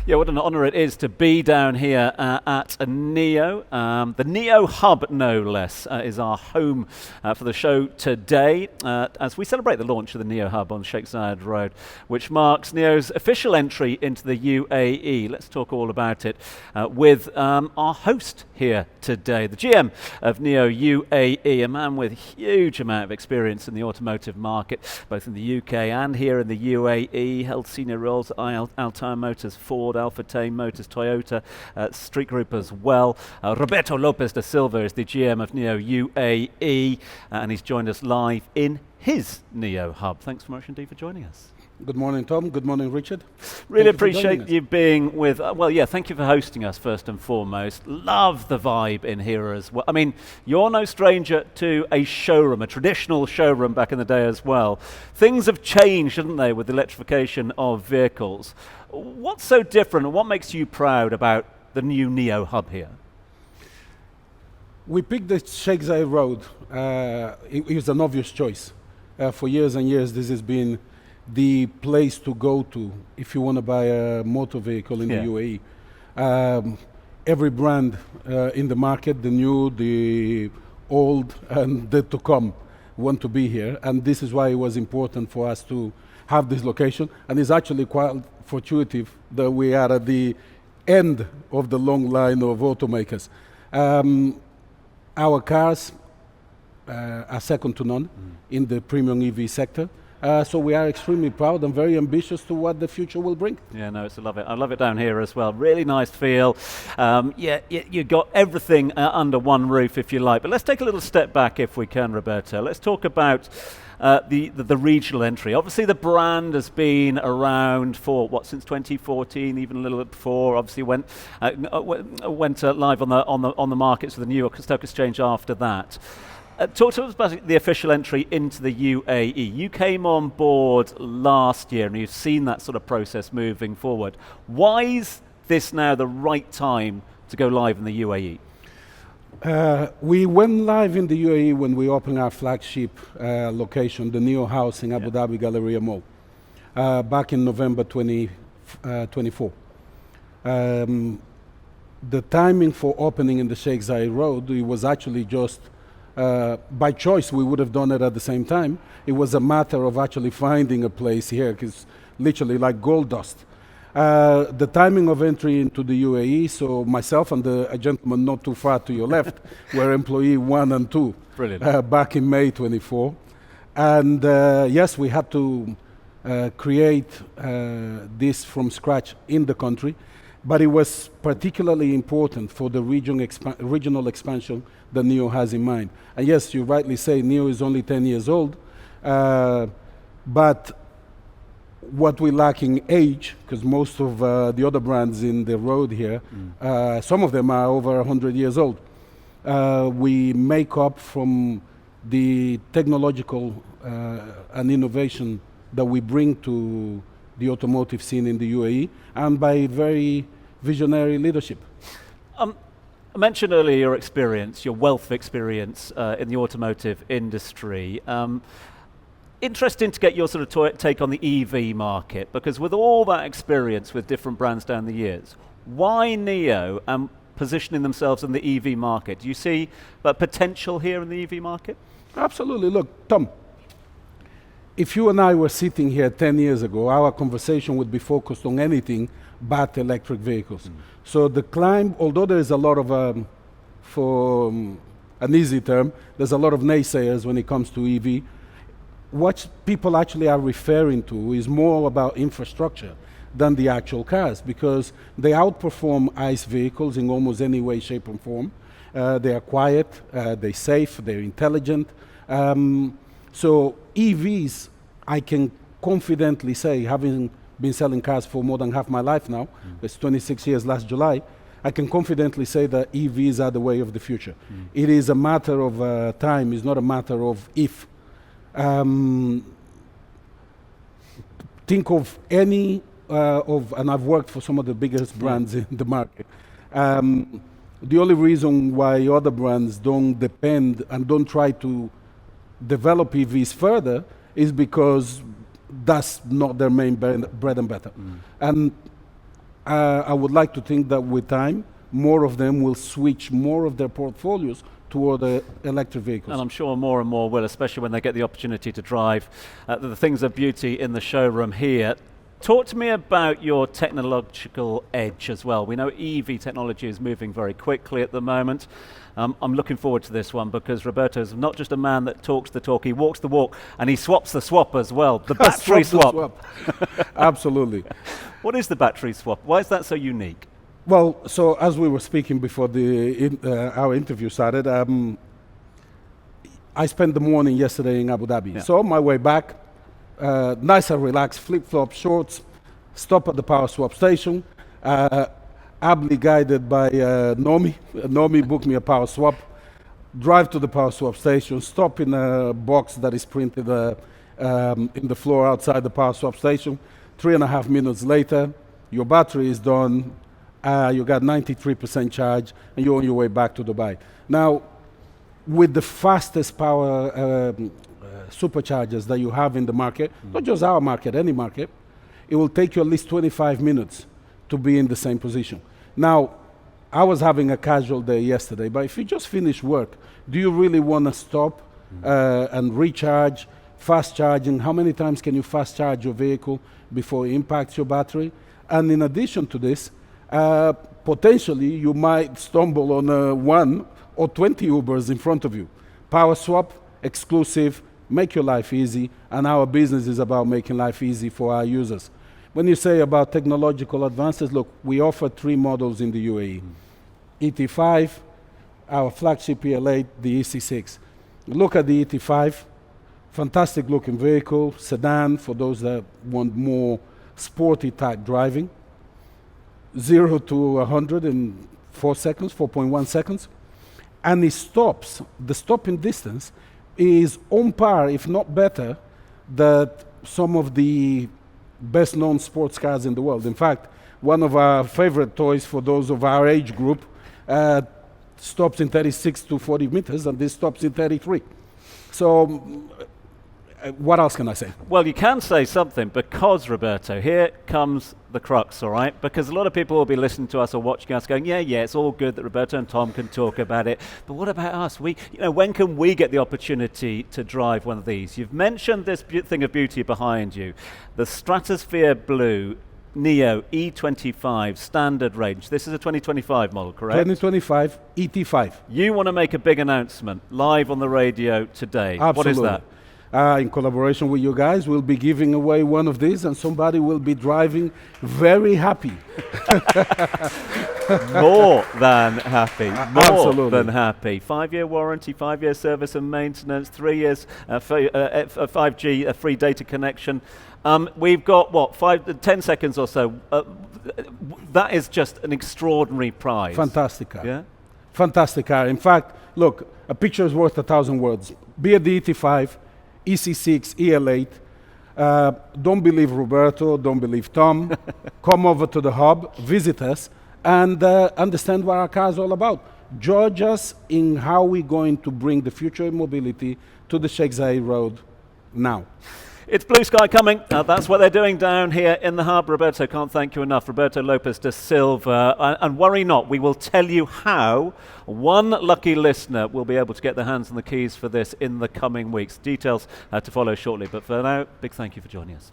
Yeah, what an honour it is to be down here at NIO. The NIO Hub, no less, is our home for the show today as we celebrate the launch of the NIO Hub on Sheikh Zayed Road, which marks NIO's official entry into the UAE. Let's talk all about it with our host here today, the GM of NIO UAE, a man with a huge amount of experience in the automotive market, both in the UK and here in the UAE, held senior roles at Altair Motors, Ford, Alpha Tame Motors, Toyota, Street Group as well. Roberto Lopes Da Silva is the GM of NIO UAE, and he's joined us live in his NIO Hub. Thanks so much indeed for joining us. Good morning, Tom. Good morning, Richard. Really appreciate you being with, well, yeah, thank you for hosting us first and foremost. Love the vibe in here as well. I mean, you're no stranger to a showroom, a traditional showroom back in the day as well. Things have changed, haven't they, with the electrification of vehicles. What's so different and what makes you proud about the new NIO Hub here? We picked the Sheikh Zayed Road. It was an obvious choice. For years and years, this has been the place to go to if you want to buy a motor vehicle in the UAE. Every brand in the market, the new, the old, and the to come, want to be here. And this is why it was important for us to have this location. And it's actually quite fortuitous that we are at the end of the long line of automakers. Our cars are second to none in the premium EV sector. So we are extremely proud and very ambitious to what the future will bring. Yeah, no, I love it. I love it down here as well. Really nice feel. Yeah, you got everything under one roof, if you like. But let's take a little step back, if we can, Roberto. Let's talk about the regional entry. Obviously, the brand has been around for since 2014, even a little bit before. Obviously, went live on the markets with the New York Stock Exchange after that. Talk to us about the official entry into the UAE. You came on board last year and you've seen that sort of process moving forward. Why is this now the right time to go live in the UAE? We went live in the UAE when we opened our flagship location, the NIO House in Abu Dhabi Galleria Mall, back in November 2024. The timing for opening in the Sheikh Zayed Road, it was actually just by choice. We would have done it at the same time. It was a matter of actually finding a place here, because literally like gold dust. The timing of entry into the UAE, so myself and a gentleman not too far to your left were employee 1 and 2. Brilliant. Back in May 24. And yes, we had to create this from scratch in the country. But it was particularly important for the regional expansion that NIO has in mind. And yes, you rightly say NIO is only 10 years old, but what we lack in age, because most of the other brands in the road here, some of them are over 100 years old, we make up from the technological and innovation that we bring to the automotive scene in the UAE, and by very visionary leadership. I mentioned earlier your experience, your wealth of experience in the automotive industry. Interesting to get your sort of take on the EV market, because with all that experience with different brands down the years, why NIO and positioning themselves in the EV market? Do you see that potential here in the EV market? Absolutely. Look, Tom, if you and I were sitting here 10 years ago, our conversation would be focused on anything but electric vehicles. So the climb, although there is a lot of, for an easy term, there's a lot of naysayers when it comes to EV. What people actually are referring to is more about infrastructure than the actual cars, because they outperform ICE vehicles in almost any way, shape, and form. They are quiet, they're safe, they're intelligent. So EVs, I can confidently say, having been selling cars for more than half my life now, it's 26 years last July, I can confidently say that EVs are the way of the future. It is a matter of time, it's not a matter of if. Think of any and I've worked for some of the biggest brands in the market. The only reason why other brands don't depend and don't try to develop EVs further is because that's not their main bread and butter. And I would like to think that with time, more of them will switch more of their portfolios toward electric vehicles. And I'm sure more and more will, especially when they get the opportunity to drive the things of beauty in the showroom here. Talk to me about your technological edge as well. We know EV technology is moving very quickly at the moment. I'm looking forward to this one because Roberto is not just a man that talks the talk, he walks the walk and he swaps the swap as well. The battery swap. Absolutely. What is the battery swap? Why is that so unique? Well, so as we were speaking before our interview started, I spent the morning yesterday in Abu Dhabi. Yeah. So on my way back, nice and relaxed, flip-flop shorts, stop at the power swap station, ably guided by Nomi. Nomi booked me a power swap, drive to the power swap station, stop in a box that is printed in the floor outside the power swap station. 3.5 minutes later, your battery is done, you got 93% charge, and you're on your way back to Dubai. Now, with the fastest power superchargers that you have in the market, not just our market, any market, it will take you at least 25 minutes to be in the same position. Now, I was having a casual day yesterday, but if you just finish work, do you really want to stop and recharge, fast charging? How many times can you fast charge your vehicle before it impacts your battery? And in addition to this, potentially you might stumble on 1 or 20 Ubers in front of you. Power swap, exclusive, make your life easy, and our business is about making life easy for our users. When you say about technological advances, look, we offer 3 models in the UAE. ET5, our flagship EL8, the EC6. Look at the ET5, fantastic looking vehicle, sedan for those that want more sporty type driving. 0 to 100 in 4 seconds, 4.1 seconds. And it stops, the stopping distance is on par, if not better, than some of the best known sports cars in the world. In fact, one of our favorite toys for those of our age group stops in 36 to 40 meters, and this stops in 33. So what else can I say? Well, you can say something because, Roberto, here comes the crux, all right? Because a lot of people will be listening to us or watching us going, yeah, it's all good that Roberto and Tom can talk about it, but what about us? When can we get the opportunity to drive one of these? You've mentioned this thing of beauty behind you, the Stratosphere Blue NIO ET5 standard range. This is a 2025 model, correct? 2025 ET5. You want to make a big announcement live on the radio today. Absolutely. What is that? In collaboration with you guys, we'll be giving away one of these, and somebody will be driving very happy. More than happy. More Absolutely. than happy. 5-year warranty, 5-year service and maintenance, 3 years 5G free data connection. We've got, 10 seconds or so. That is just an extraordinary prize. Fantastic car. Yeah? Fantastic car. In fact, look, a picture is worth 1,000 words. Be it the ET5, EC6, EL8. Don't believe Roberto, don't believe Tom. Come over to the hub, visit us, and understand what our car is all about. Judge us in how we're going to bring the future of mobility to the Sheikh Zayed Road now. It's blue sky coming. That's what they're doing down here in the hub. Roberto, can't thank you enough. Roberto Lopes Da Silva. And worry not, we will tell you how one lucky listener will be able to get their hands on the keys for this in the coming weeks. Details to follow shortly. But for now, big thank you for joining us.